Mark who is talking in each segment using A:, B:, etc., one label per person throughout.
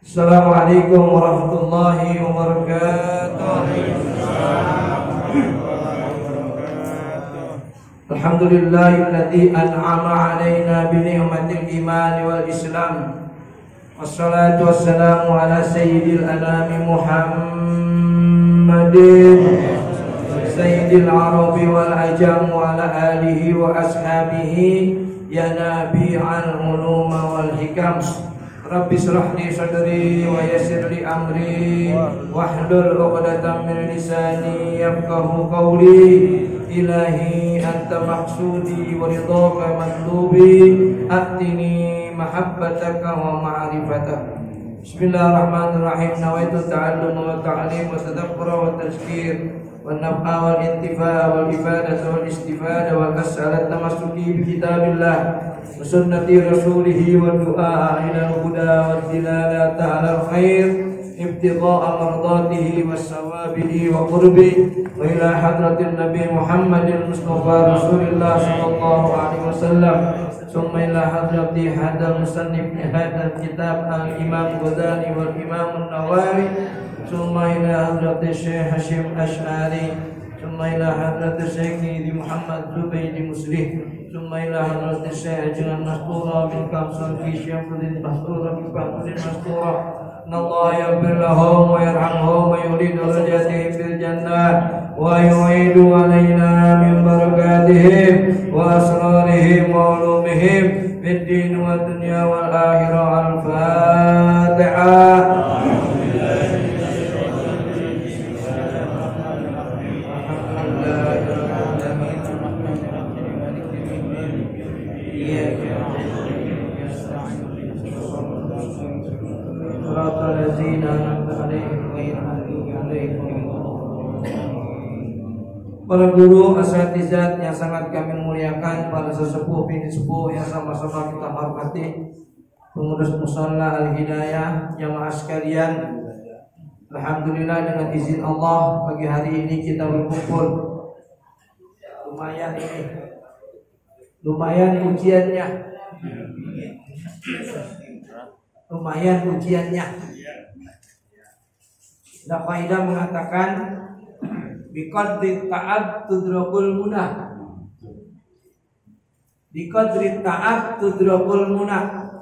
A: Assalamualaikum warahmatullahi wabarakatuh. Alhamdulillahilladzi an'ama 'alaina bi ni'matil iman wal islam. Wassalatu wassalamu ala sayyidil anami Muhammadin sayyidil arabi wal ajam wa ala alihi wa ashabihi ya nabi'al ulum wal hikam. Rabbi shrah li sadri wa yassir li amri wahlul 'uqdatam min lisani yafqahu qawli. Ilahi anta maqsudi wa ridhaka matlubi atini mahabbataka wa ma'rifataka. Bismillahirrahmanirrahim. Nawaitu ta'allum wa ta'lim wa tadabbur wa tazkir wa naf'a wal intifa' wal ifadah wal istifada wal as'alat tamassuki bi kitabillah wa sunnati rasulih wa du'a ila al-huda wa dilalata 'ala al-khair ibtigha'a mardatihi was-sawabihi wa qurbi wa ila hadratin nabi Muhammadin Mustafa Rasulillah sallallahu alaihi wasallam summa ila hadrati hadal musannif hadal kitab al-Imam Ghazali wal Imam An-Nawawi summa ila hadrati Syekh Hashim Asy'ari summa ila hadrati Syekh Muhammad Zubaydi Muslih summa ila hadrati Syekh Ajlan Mastura bin Kamsan fi Syamsuddin Mastura bin Fahmuddin Mastura. Allah yaghfir lahum wa yarhamhum wa yurid darajatihim fil jannah wa yu'idu alaina min barakatihim wa asrarihim wa ulumihim fid din wa dunya wal akhirah. Al-Fatihah. Para guru, asatizat yang sangat kami muliakan, para sesepuh, bini sepuh yang sama-sama kita hormati, pengurus musalla Al-Hidayah, jamaah sekalian. Alhamdulillah dengan izin Allah pagi hari ini kita berkumpul. Lumayan ujiannya. Nah, Faidah mengatakan biqadri ta'ab tudrakul munah. Biqadri ta'ab tudrakul munah.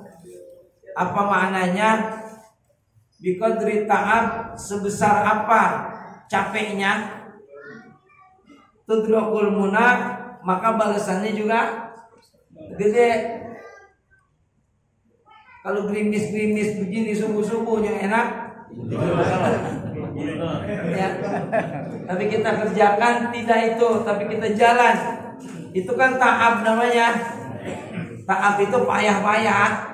A: Apa maknanya? Biqadri ta'ab, sebesar apa capeknya, tudrakul munah, maka balasannya juga gede. Kalau gerimis-gerimis begini subuh-subuh yang enak ya. Tapi kita kerjakan tidak itu, tapi kita jalan. Itu kan ta'ab namanya. Ta'ab itu payah-payah.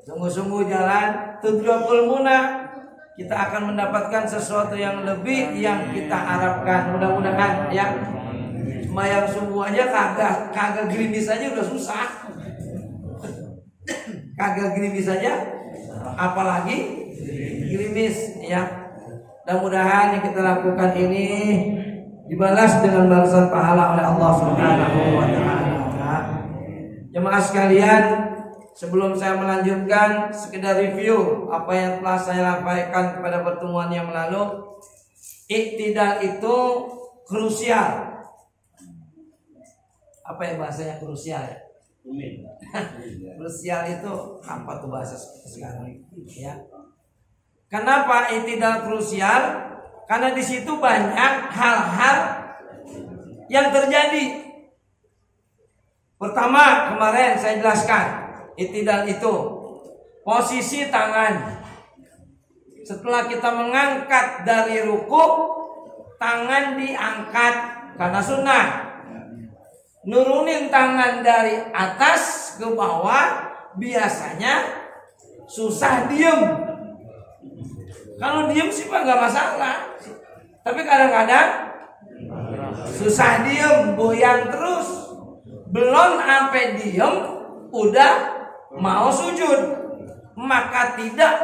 A: Sungguh-sungguh jalan. Tudrakul munah, kita akan mendapatkan sesuatu yang lebih yang kita harapkan. Mudah-mudahan ya. Sembahyang subuh aja kagak gerimis aja udah susah. Kagak gerimis aja, apalagi gerimis ya. Mudah-mudahan yang kita lakukan ini dibalas dengan balasan pahala oleh Allah Subhanahu wa taala. Jemaah sekalian, sebelum saya melanjutkan, sekedar review apa yang telah saya sampaikan pada pertemuan yang lalu. Iktidal itu krusial. Apa yang bahasanya krusial? Krusial itu apa tuh bahasa sekarang ya? Kenapa iktidal krusial? Karena di situ banyak hal-hal yang terjadi. Pertama, kemarin saya jelaskan, iktidal itu posisi tangan. Setelah kita mengangkat dari ruku, tangan diangkat karena sunnah. Nurunin tangan dari atas ke bawah biasanya susah diem. Kalau diem sih pak nggak masalah, tapi kadang-kadang susah diem, goyang terus. Belum sampai diem udah mau sujud, maka tidak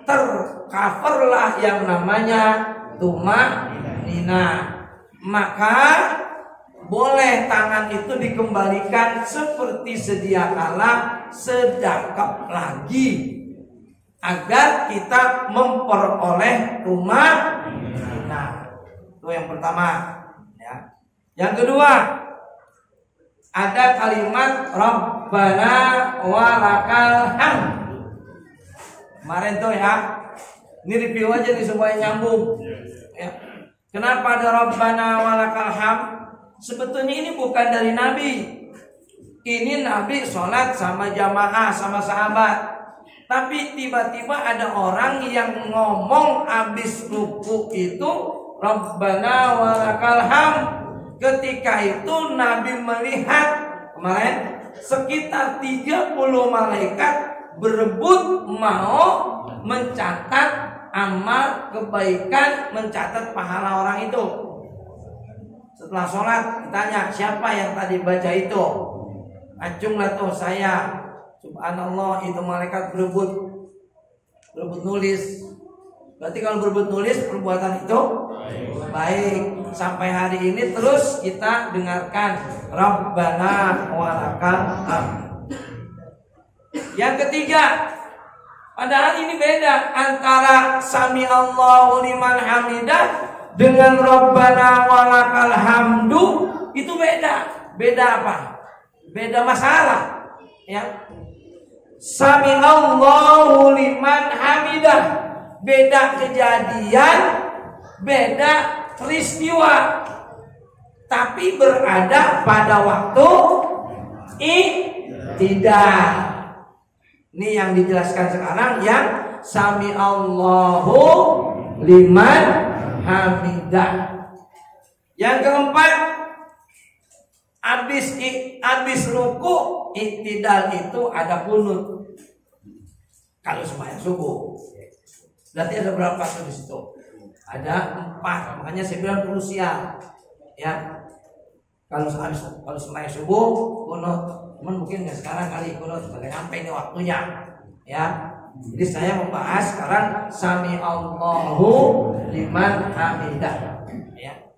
A: tercoverlah yang namanya tumanina. Maka boleh tangan itu dikembalikan seperti sedia kala, sedekap lagi. agar kita memperoleh rumah. Nah, itu yang pertama ya. Yang kedua, ada kalimat Rabbana walakal hamd. Kemarin tuh ya, ini review aja nih supaya nyambung ya. Kenapa ada Rabbana walakal hamd? Sebetulnya ini bukan dari Nabi. Ini Nabi sholat sama jamaah sama sahabat. Tapi tiba-tiba ada orang yang ngomong abis ruku itu Rabbana walakal hamd. Ketika itu Nabi melihat kemarin sekitar 30 malaikat berebut mau mencatat amal kebaikan, mencatat pahala orang itu. Setelah sholat ditanya siapa yang tadi baca itu, acunglah tuh saya. Subhanallah, itu malaikat berebut nulis. Berarti kalau berebut nulis perbuatan itu baik. Sampai hari ini terus kita dengarkan Rabbana walakal hamd. Yang ketiga, padahal ini beda antara Sami Allahu liman hamidah dengan Rabbana walakal hamdu. Itu beda. Beda apa? Beda masalah ya. Sami Allahu liman hamidah, beda kejadian, beda peristiwa, tapi berada pada waktu tidak. Ini yang dijelaskan sekarang yang Sami Allahu liman hamidah. Yang keempat, Abis ruku iktidal itu ada kunut. Kalau sembahyang subuh, berarti ada berapa tuh di situ? Ada 4. Makanya saya bilang krusial, ya. Kalau sembahyang subuh kunut, mungkin nggak sekarang kali kunut, nggak nyampe ini waktunya, ya. Jadi saya membahas sekarang Sami Allahu liman hamidah, ya.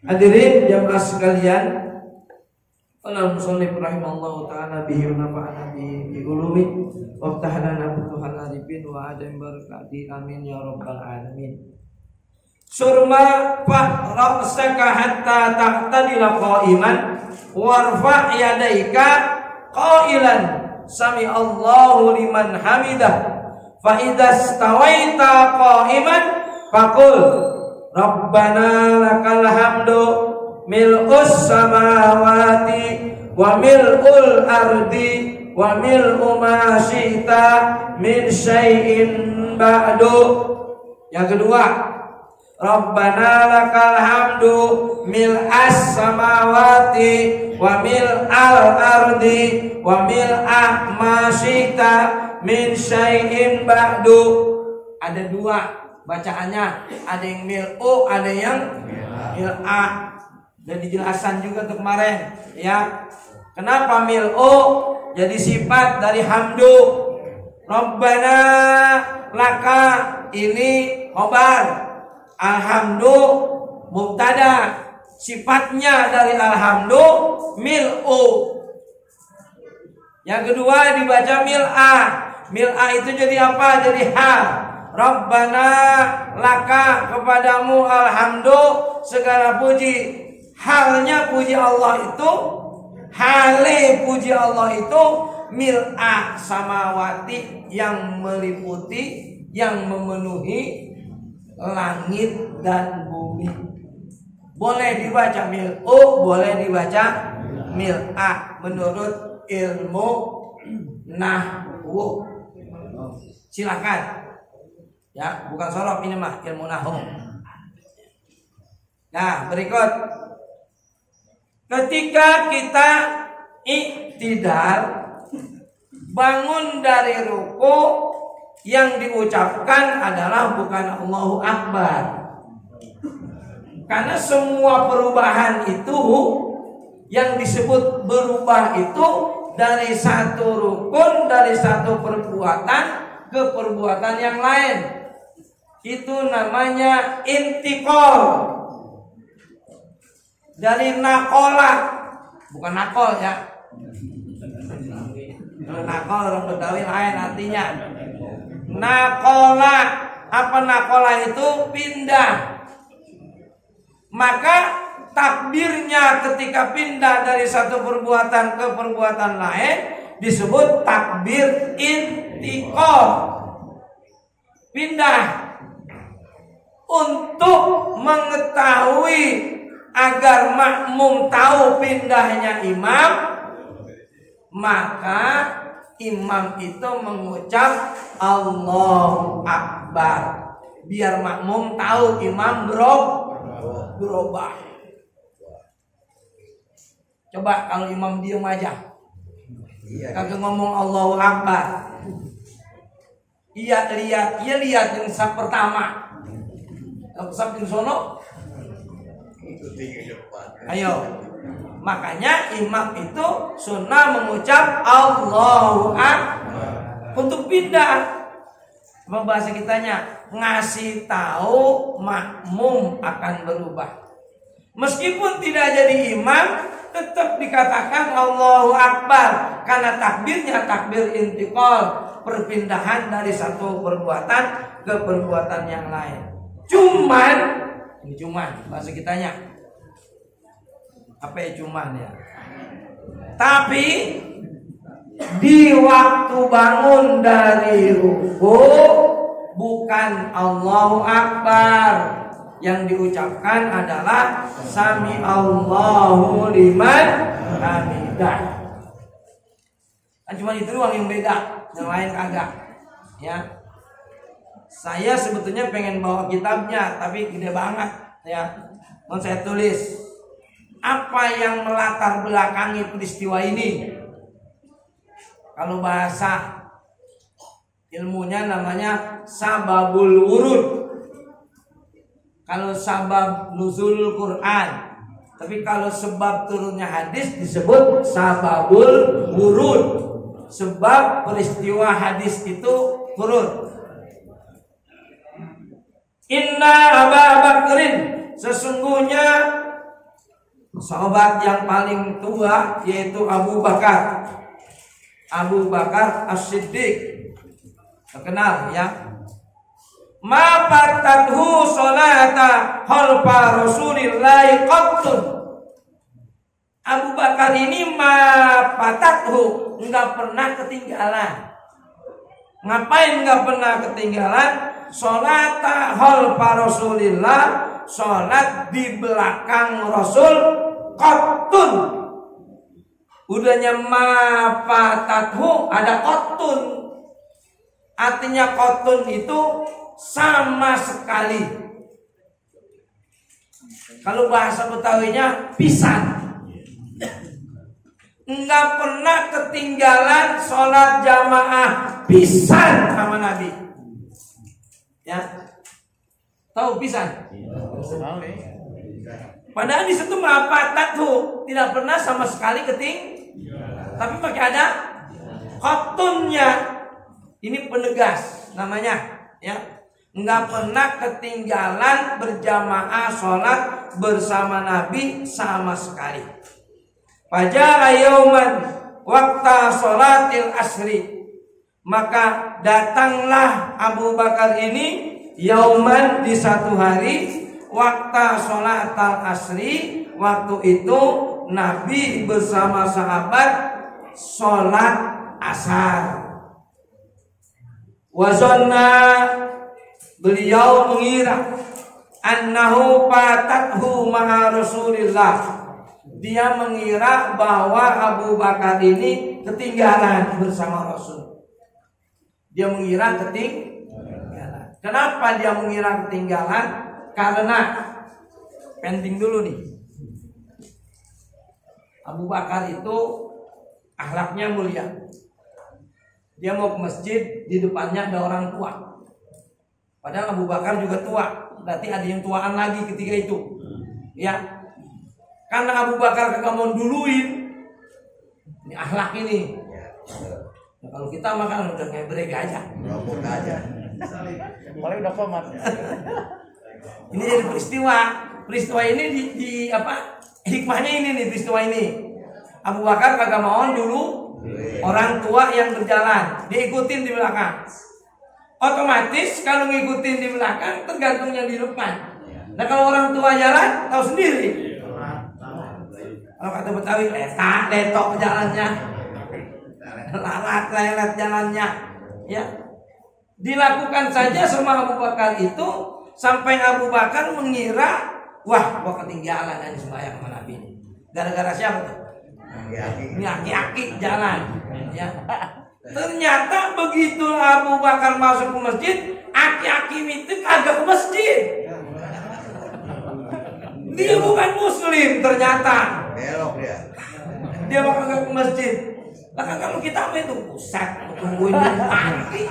A: Hadirin jamaah sekalian, Allahumma sholli rahimallahu ta'ala bihi wa nafa'ana bi ulumi wa ftahana futuhal arifin wa adam barakati amin ya rabbal alamin. Surma fa ra'saka hatta ta'tadila qa'iman warfa' yadaika qailan sami Allahu liman hamidah fa idza stawaita qa'iman faqul Rabbana lakal hamdu mil'us samawati wa mil'ul ardi wa mil'u ma syi'ta min syai'in ba'du. Yang kedua, Rabbana lakal hamdu mil'as samawati wa mil'al ardi wa mil'a ma syi'ta min syai'in ba'du. Ada 2 bacaannya, ada yang mil'u, ada yang mil'a. Dan dijelaskan juga tuh kemarin, ya. Kenapa mil'u jadi sifat dari hamdu? Rabbana laka ini khobar, alhamdu mubtada. Sifatnya dari alhamdu mil'u. Yang kedua dibaca mil'a. Mil'a itu jadi apa? Jadi hal. Rabbana laka, kepadamu alhamdu segala puji. Halnya puji Allah itu, hale puji Allah itu mil'a samawati, yang meliputi, yang memenuhi langit dan bumi. Boleh dibaca mil'u, boleh dibaca mil'a menurut ilmu nahwu. Silakan. Ya, bukan sorof ini mah, ilmu nahwu. Nah, berikut. Ketika kita iktidal, bangun dari ruku, yang diucapkan adalah bukan Allahu Akbar. Karena semua perubahan itu, yang disebut berubah itu dari satu rukun, dari satu perbuatan ke perbuatan yang lain. Itu namanya intikal. Dari nakola, bukan nakol ya. Nakol orang Betawi lain artinya. Nakola, apa nakola itu? Pindah. Maka takbirnya ketika pindah dari satu perbuatan ke perbuatan lain disebut takbir intiqal. Pindah. Untuk mengetahui agar makmum tahu pindahnya imam, maka imam itu mengucap Allahu Akbar biar makmum tahu imam berubah. Coba kalau imam diem aja, kagak ngomong Allahu Akbar, iya lihat yang sab pertama, sab yang sono, ayo. Makanya imam itu sunnah mengucap Allahu Akbar untuk pindah. Apa bahasa kitanya? Ngasih tahu makmum akan berubah. Meskipun tidak jadi imam, tetap dikatakan Allahu Akbar karena takbirnya takbir intiqal, perpindahan dari satu perbuatan ke perbuatan yang lain. Cuman bahasa kitanya. Apa ya cuman ya? Tapi di waktu bangun dari ruku bukan Allahu Akbar, yang diucapkan adalah Sami Allahu liman hamidah. Kan cuma itu doang yang beda, yang lain kagak. Ya. Saya sebetulnya pengen bawa kitabnya, tapi gede banget ya. Mau saya tulis apa yang melatar belakangi peristiwa ini. Kalau bahasa ilmunya namanya sababul wurud. Kalau sabab nuzul Quran. Tapi kalau sebab turunnya hadis disebut sababul wurud. Sebab peristiwa hadis itu turun. Inna Abu Bakrin, sesungguhnya sahabat yang paling tua yaitu Abu Bakar. Abu Bakar As-Siddiq. Terkenal ya. Ma fatathu sholata khalfa Rasulillahi qattun. Abu Bakar ini ma fatathu, enggak pernah ketinggalan. Ngapain enggak pernah ketinggalan? Sholata khalfa Rasulillah, sholat di belakang Rasul qattun. Udahnya ma fatathu ada qattun. Artinya qattun itu sama sekali. Kalau bahasa Betawinya pisan. Enggak pernah ketinggalan sholat jamaah pisan sama Nabi. Ya. Tahu pisan? Padahal di situ mafatatu tidak pernah sama sekali tapi pakai ada qatunnya. Ini penegas namanya, ya. Enggak pernah ketinggalan berjamaah sholat bersama Nabi sama sekali. Faja'a yauman waqta sholatil asri, maka datanglah Abu Bakar ini yauman di satu hari, waqta sholatal asri, waktu itu Nabi bersama sahabat sholat asar. Wazanna, beliau mengira annahu fatathu ma'a Rasulillah. Dia mengira bahwa Abu Bakar ini ketinggalan bersama Rasul. Dia mengira ketinggalan. Kenapa dia mengira ketinggalan? Karena penting dulu nih. Abu Bakar itu akhlaknya mulia. Dia mau ke masjid, di depannya ada orang tua. Padahal Abu Bakar juga tua. Berarti ada yang tuaan lagi ketika itu. Ya. Karena Abu Bakar kagak mau duluin. Ini akhlak ini. Nah, kalau kita makan udah ngebrek aja. Ngomong aja. Mulai udah komat. Ini jadi peristiwa. Peristiwa ini di apa? Hikmahnya ini nih peristiwa ini. Abu Bakar kagak mau dulu orang tua yang berjalan, diikutin di belakang. Otomatis kalau ngikutin di belakang tergantung yang di depan. Nah kalau orang tua jalan tahu sendiri. Kalau kata Betawi letok jalannya, lelet jalannya, ya. Dilakukan saja sama Abu Bakar itu sampai Abu Bakar mengira, wah, gua ketinggalan aja sembahyang sama Nabi. Gara-gara siapa tuh? Ini aki-aki jalan, ya. Ternyata begitu Abu Bakar masuk ke masjid, aki-aki itu kagak ke masjid. Dia bukan muslim ternyata.
B: Belok dia.
A: Dia bakal ke masjid. Lah kan kalau kita apa itu pusat tungguin mati.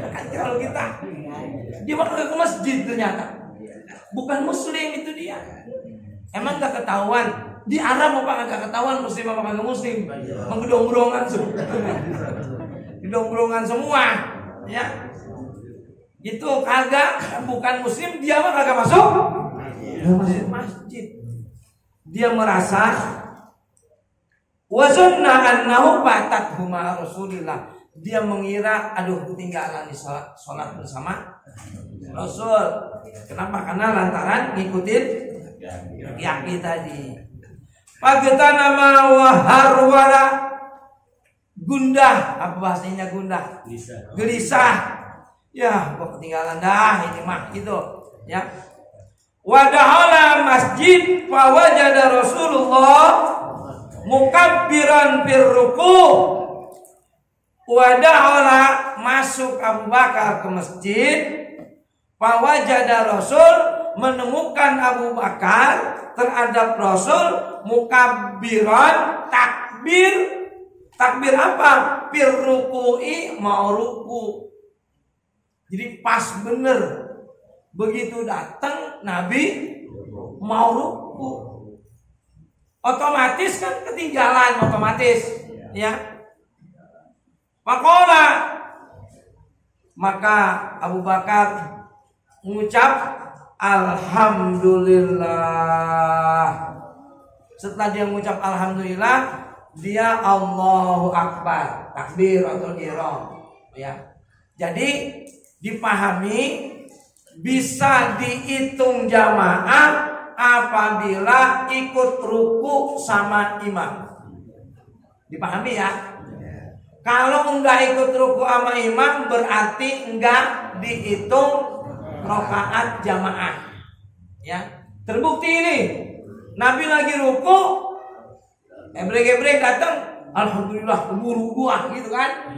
A: Kan kalau kita dia bakal ke masjid ternyata. Bukan muslim itu dia. Emang gak ketahuan di Arab apa gak ketahuan muslim apa kagak muslim? Menggedong-gedongan semua. Gedong-gedongan semua, ya. Itu kagak bukan muslim, dia mah kagak masuk masjid. Dia merasa wazanna annahu fatathuma Rasulillah. Dia mengira aduh ketinggalan di salat bersama Rasul. Kenapa? Karena lantaran ngikutin yaki tadi. Pagetana wa harwara gundah, apa bahasanya gundah? Gelisah. Ya, kok ketinggalan dah ini mah gitu, ya. Wadahala masjid fa wajada Rasulullah mukabbiran fir ruku. Wadahala masuk Abu Bakar ke masjid, fa wajada Rasul menemukan Abu Bakar terhadap Rasul mukabbiran takbir. Takbir apa? Fir ruku'i, mau ruku. Jadi pas bener. Begitu datang Nabi mau ruku, otomatis kan ketinggalan otomatis, ya. Maka Abu Bakar mengucap alhamdulillah. Setelah dia mengucap alhamdulillah, dia Allahu Akbar, takbir atau ihram, ya. Jadi dipahami bisa dihitung jamaah apabila ikut ruku sama imam. Dipahami ya? Kalau enggak ikut ruku sama imam berarti enggak dihitung rakaat jamaah. Ya. Terbukti ini. Nabi lagi ruku, gebrek-gebrek datang, alhamdulillah keburu gua gitu kan.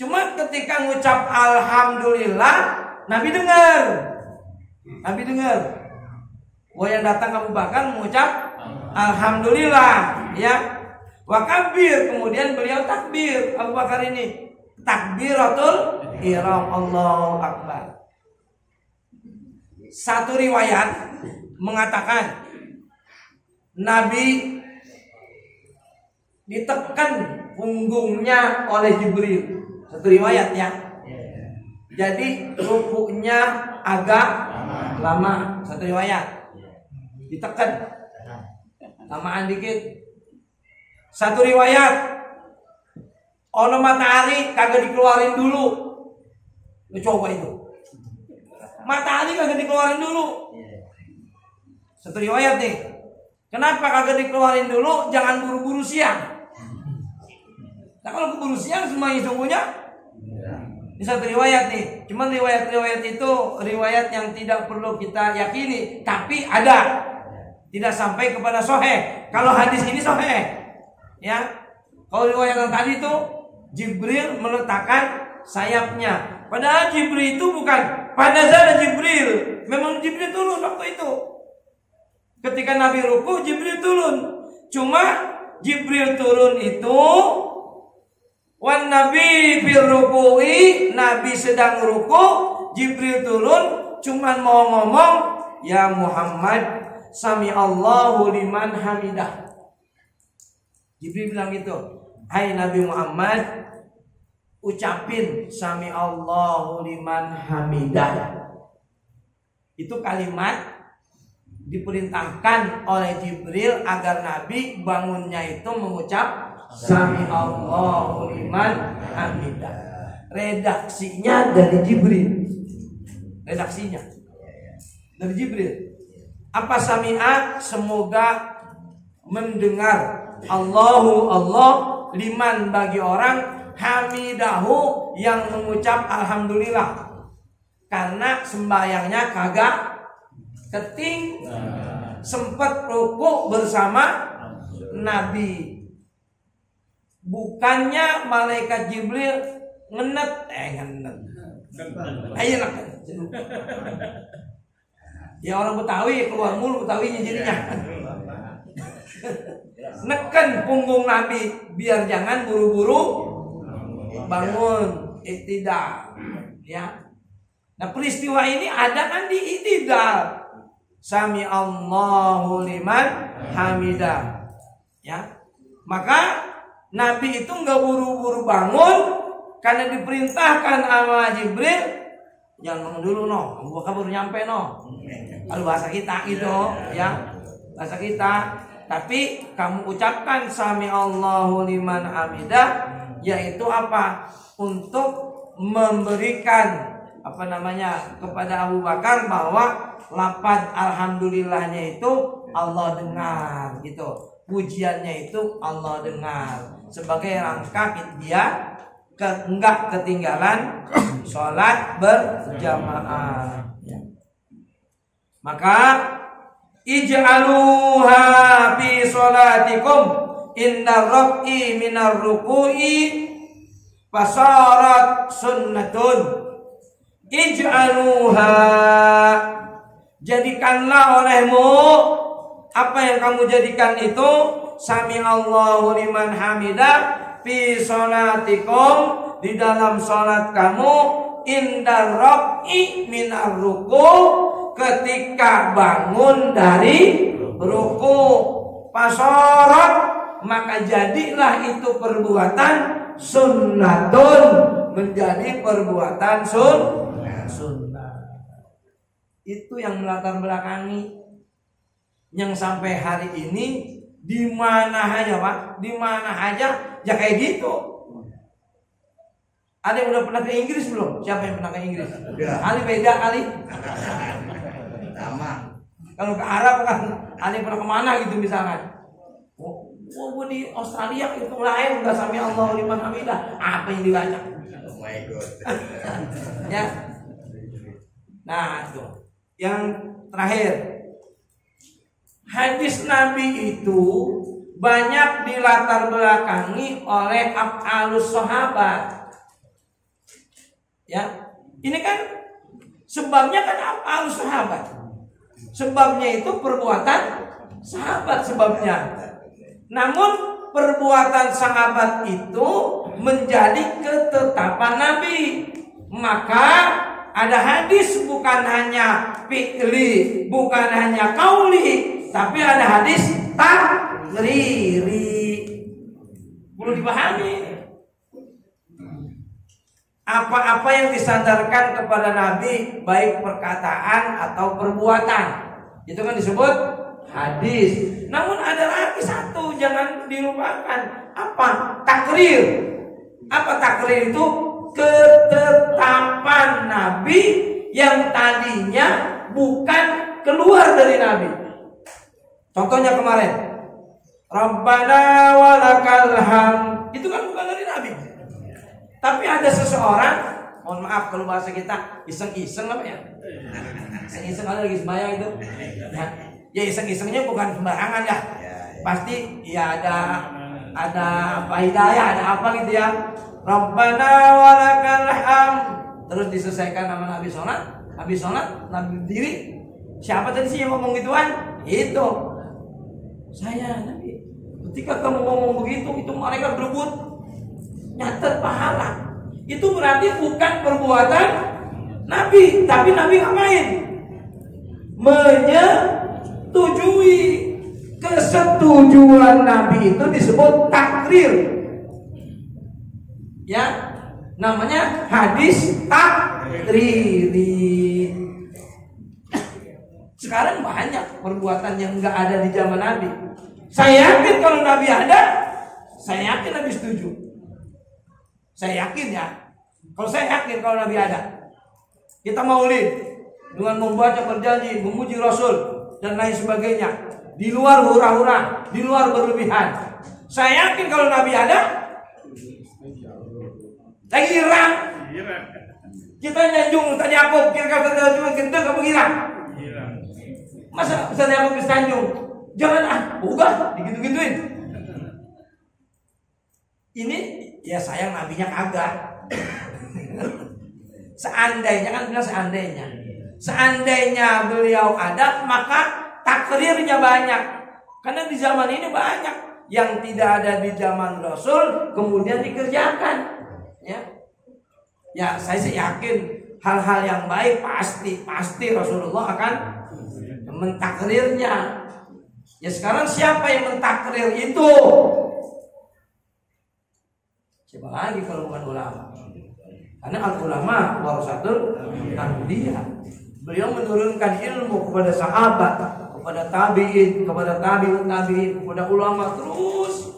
A: Cuma ketika ngucap alhamdulillah Nabi dengar. Wah yang datang Abu Bakar mengucap alhamdulillah, ya. Wa kabir, kemudian beliau takbir. Abu Bakar ini takbiratul ihram, Allahu Akbar. Satu riwayat mengatakan Nabi ditekan punggungnya oleh Jibril. Satu riwayat ya. Jadi rukunya agak lama. Satu riwayat ditekan lamaan dikit. Satu riwayat ono matahari kagak dikeluarin dulu. Lu coba itu. Matahari kagak dikeluarin dulu. Satu riwayat nih. Kenapa kagak dikeluarin dulu? Jangan buru-buru siang. Nah kalau keburu siang semuanya sungguhnya. Ini satu riwayat nih. Cuman riwayat-riwayat itu riwayat yang tidak perlu kita yakini, tapi ada. Tidak sampai kepada sahih. Kalau hadis ini sahih. Ya. Kalau riwayat yang tadi itu Jibril meletakkan sayapnya. Padahal Jibril itu bukan pada zaman Jibril. Memang Jibril turun waktu itu. Ketika Nabi ruku, Jibril turun. Cuma Jibril turun itu wan Nabi fir ruku'i, Nabi sedang ruku, Jibril turun cuman mau ngomong, ya Muhammad, sami Allahu liman hamidah. Jibril bilang gitu, hai Nabi Muhammad, ucapin sami Allahu liman hamidah. Itu kalimat diperintahkan oleh Jibril agar Nabi bangunnya itu mengucap Sami Allahu liman hamidah. redaksinya dari Jibril. Redaksinya dari Jibril. Apa sami'a? Semoga mendengar. Allahu Allah liman bagi orang hamidahu yang mengucap alhamdulillah. Karena sembahyangnya kagak keting, sempat rukuk bersama Nabi. Bukannya malaikat Jibril ngenet. Ayo lah. Ya orang Betawi keluar mulu Betawinya jadinya. Neken punggung Nabi biar jangan buru-buru bangun iktidal. Ya. Nah peristiwa ini ada kan di iktidal. Sami Allahu liman hamidah. Ya. Maka Nabi itu nggak buru-buru bangun karena diperintahkan sama Jibril, jangan bangun dulu no, gua kabur nyampe no. Kalau bahasa kita gitu, ya bahasa kita. Tapi kamu ucapkan Sami Allahu liman hamidah, yaitu apa? Untuk memberikan kepada Abu Bakar bahwa lafaz alhamdulillahnya itu Allah dengar gitu. Pujiannya itu Allah dengar sebagai rangka dia enggak ketinggalan sholat berjamaah. Ya. Maka ij'aluha fi sholatikum inda raf'i minar ruku'i fasarat sunnatun. Ij'aluha, jadikanlah olehmu. Apa yang kamu jadikan itu? Sami Allahu liman hamidah fi sholatikum, di dalam sholat kamu, indar raf'i minar ruku, ketika bangun dari ruku, pasorot, maka jadilah itu perbuatan sunnatun, menjadi perbuatan sunnah. Itu yang melatar belakangi yang sampai hari ini di mana aja Pak, di mana aja ya kayak gitu. Ada yang udah pernah ke Inggris belum? Siapa yang pernah ke Inggris? Udah. Ali beda kali. Sama. Kalau ke Arab kan ada yang pernah kemana gitu misalkan. Oh, di Australia itu lain nggak Sami Allahu liman hamidah. Apa yang dibaca? Oh my God. Ya. Nah itu. Yang terakhir, hadis Nabi itu banyak dilatar belakangi oleh af'alus sahabat. Ya, ini kan sebabnya kan af'alus sahabat. Sebabnya itu perbuatan sahabat sebabnya. Namun perbuatan sahabat itu menjadi ketetapan Nabi. Maka ada hadis bukan hanya fi'li, bukan hanya qauli, tapi ada hadis takriri. Perlu dipahami. Apa-apa yang disandarkan kepada Nabi, baik perkataan atau perbuatan, itu kan disebut hadis. Namun ada lagi satu, jangan dilupakan. Apa? Takrir. Apa takrir itu? Ketetapan Nabi yang tadinya bukan keluar dari Nabi. Contohnya kemarin, Rabbana walakal hamd, itu kan bukan dari Nabi. Tapi ada seseorang, mohon maaf kalau bahasa kita iseng-iseng apa ya? Iseng-iseng ada lagi sembahyang itu. Ya iseng-isengnya bukan sembarangan ya. Pasti ya ada apa hidayah, ada apa gitu ya. Rabbana walakal hamd. Terus diselesaikan sama Nabi sholat. Habis sholat, Nabi berdiri. Siapa tadi sih yang ngomong gituan? Itu saya Nabi. Ketika kamu ngomong begitu, itu mereka berebut nyatet pahala. Itu berarti bukan perbuatan Nabi, tapi Nabi ngapain? Menyetujui. Kesetujuan Nabi itu disebut takrir. Ya, namanya hadis takriri. Sekarang banyak perbuatan yang enggak ada di zaman Nabi. Saya yakin kalau Nabi ada, saya yakin Nabi setuju. Saya yakin ya. Kalau saya yakin kalau Nabi ada. Kita maulid dengan membaca berjanji, memuji Rasul dan lain sebagainya. Di luar hura-hura, di luar berlebihan. Saya yakin kalau Nabi ada. Lagi girang. Kita nyanjung Ustaz Yakub, kira-kira cuma gendeng apa girang? Masa Ustaz Yakub bisa nyanjung? Jangan udah digitu-gituin. Ini ya sayang nabinya kagak. Seandainya kan bilang seandainya beliau ada, maka takrirnya banyak. Karena di zaman ini banyak yang tidak ada di zaman Rasul kemudian dikerjakan. Ya, saya sih yakin hal-hal yang baik pasti Rasulullah akan mentakrirnya. Ya sekarang siapa yang mentakrir itu? Siapa lagi kalau bukan ulama? Karena al-ulama warasatul anbiya. Beliau menurunkan ilmu kepada sahabat, kepada tabi'in, kepada tabi'ut tabi'in, kepada ulama terus.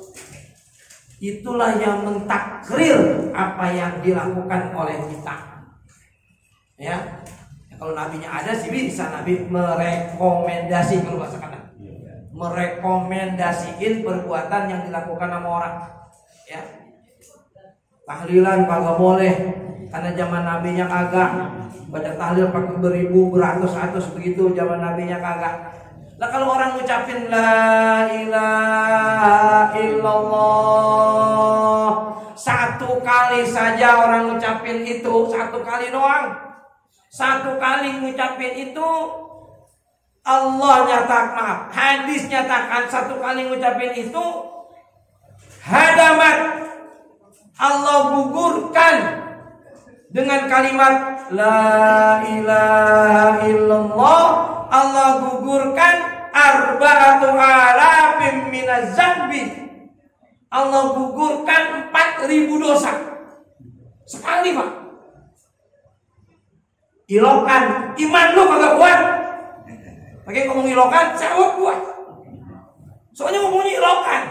A: Itulah yang mentakrir apa yang dilakukan oleh kita. Ya. Kalau nabinya ada sih bisa Nabi merekomendasi kalau bahasa kata. Merekomendasiin perbuatan yang dilakukan sama orang. Ya. Tahlilan kagak boleh karena zaman nabinya kagak. Baca tahlil pakai beribu, beratus-ratus begitu zaman nabinya kagak. Lah kalau orang ngucapin la ilaha illallah satu kali saja orang ngucapin itu, satu kali doang. Satu kali ngucapin itu Allah nyatakan, hadis nyatakan satu kali ngucapin itu hadamat, Allah gugurkan dengan kalimat la ilaha illallah, Allah gugurkan arba'atu alafim minaz zambi, Allah gugurkan 4.000 dosa sekali Pak. Ilokan, iman lu kagak kuat. Pakai ngomong ilokan, jawab kuat. Soalnya ngomongnya ilokan.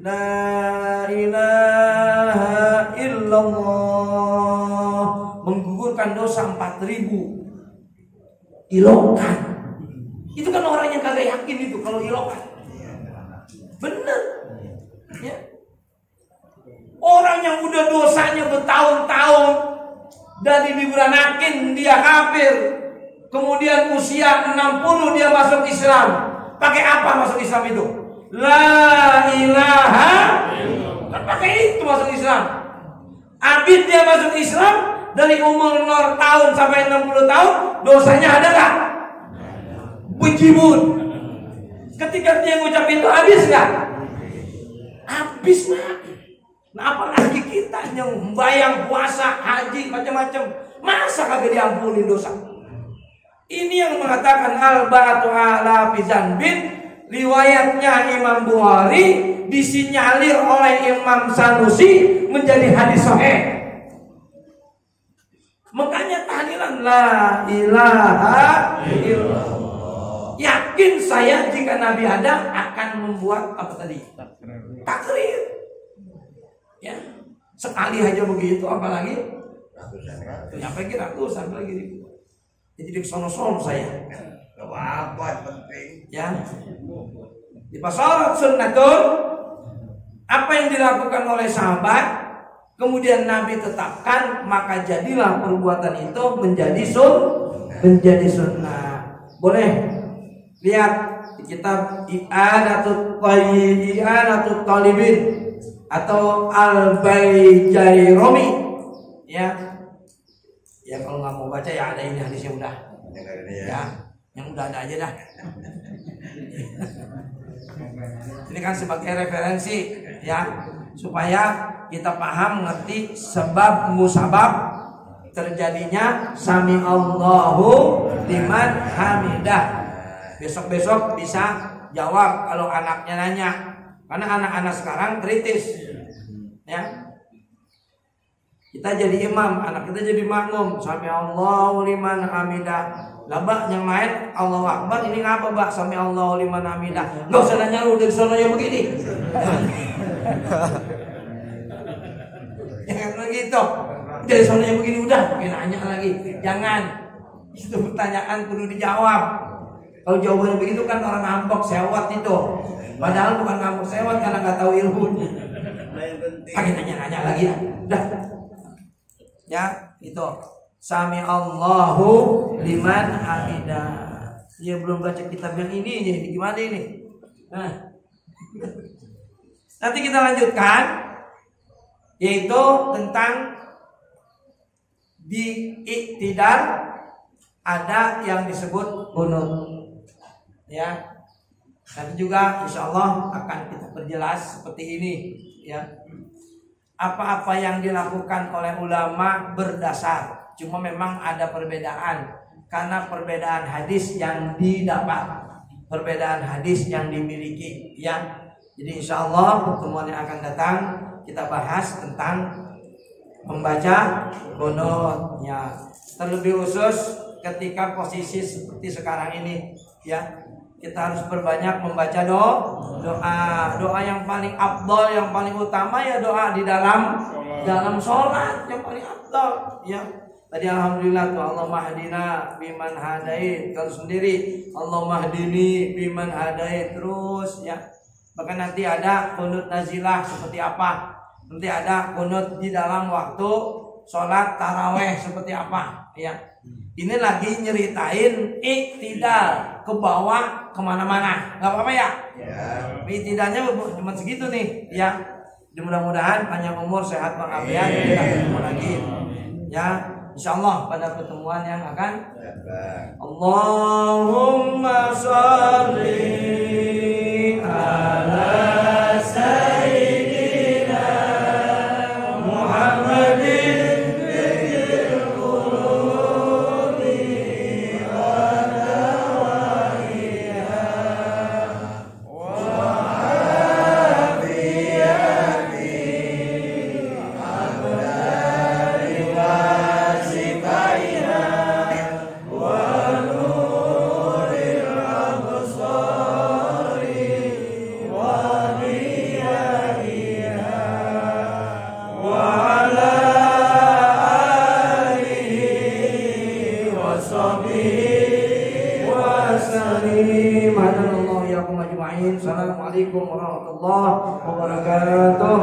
A: La ilaha illallah menggugurkan dosa 4.000. Ilokan. Itu kan orang yang kagak yakin itu kalau ilokan. Bener. Ya. Orang yang udah dosanya bertahun-tahun dari diberanakin dia kafir. Kemudian usia 60 dia masuk Islam. Pakai apa masuk Islam itu? La ilaha illallah. Pakai itu masuk Islam. Abid dia masuk Islam dari umur 0 tahun sampai 60 tahun, dosanya ada gak? Bejibun. Ketika dia ngucapin itu habis gak? Habis lah. Nah apalagi kita yang bayang puasa, haji, macam-macam, masa kagak diampuni dosa? Ini yang mengatakan al-ba'atu ala bizanbin. Riwayatnya Imam Bukhari disinyalir oleh Imam Sanusi menjadi hadis sahih. Makanya tahlilan la ilaha illallah. Yakin saya jika Nabi ada akan membuat apa tadi? Takrir. Ya, sekali aja begitu, apalagi ratusan lagi. Jadi di sono-sono saya. Gak apa-apa, penting. Ya. Di pasarat sunnatun, apa yang dilakukan oleh sahabat, kemudian Nabi tetapkan, maka jadilah perbuatan itu menjadi sunnah. Boleh lihat di kitab I'anatut Talibin atau Al-Baijairumi. Ya. Ya kalau nggak mau baca ya ada ini hadisnya udah. Ya. Yang udah ada aja dah. Ini kan sebagai referensi ya, supaya kita paham ngerti sebab musabab terjadinya sami Allahu liman hamidah. Besok-besok bisa jawab kalau anaknya nanya. Karena anak-anak sekarang kritis. Ya. Kita jadi imam, anak kita jadi makmum. Sami Allahu liman hamidah. Lah Mbak yang lain Allahu Akbar, ini ngapa Mbak sami Allahu liman hamidah? Enggak usah nanya lu dari sononya begini. Ya kan begitu. begitu. Jadi soalnya begini udah, nanya lagi. Jangan. Itu pertanyaan kudu dijawab. Kalau jawabannya begitu kan orang ngambek sewot itu. Padahal bukan ngambek sewot karena nggak tahu ilmunya. Pakai nanya-nanya lagi ya. Udah. Ya, itu. Sami Allahu liman hamidah. Dia belum baca kitab yang ini gimana ini? Nah. Nanti kita lanjutkan yaitu tentang di iktidal ada yang disebut qunut. Ya. Nanti juga insya Allah akan kita perjelas seperti ini ya. Apa-apa yang dilakukan oleh ulama berdasar. Cuma memang ada perbedaan karena perbedaan hadis yang didapat, perbedaan hadis yang dimiliki ya. Jadi insya Allah pertemuan yang akan datang kita bahas tentang membaca qunut ya. Terlebih khusus ketika posisi seperti sekarang ini ya, kita harus berbanyak membaca doa yang paling afdal, yang paling utama ya doa di dalam sholat yang paling afdal ya. Tadi alhamdulillah tuh Allahumma hadina biman hadait, kalau sendiri Allahumma hadini biman hadait terus ya. Bahkan nanti ada qunut nazilah seperti apa, nanti ada qunut di dalam waktu sholat taraweh seperti apa ya. Ini lagi nyeritain iktidal ke bawah kemana-mana, nggak apa-apa ya? Iktidalnya cuma segitu nih ya. Mudah-mudahan panjang umur, sehat walafiat, kita ketemu lagi ya. Insyaallah pada pertemuan yang akan Allahumma sholli ala sayyidina Muhammadin Assalamualaikum warahmatullahi wabarakatuh.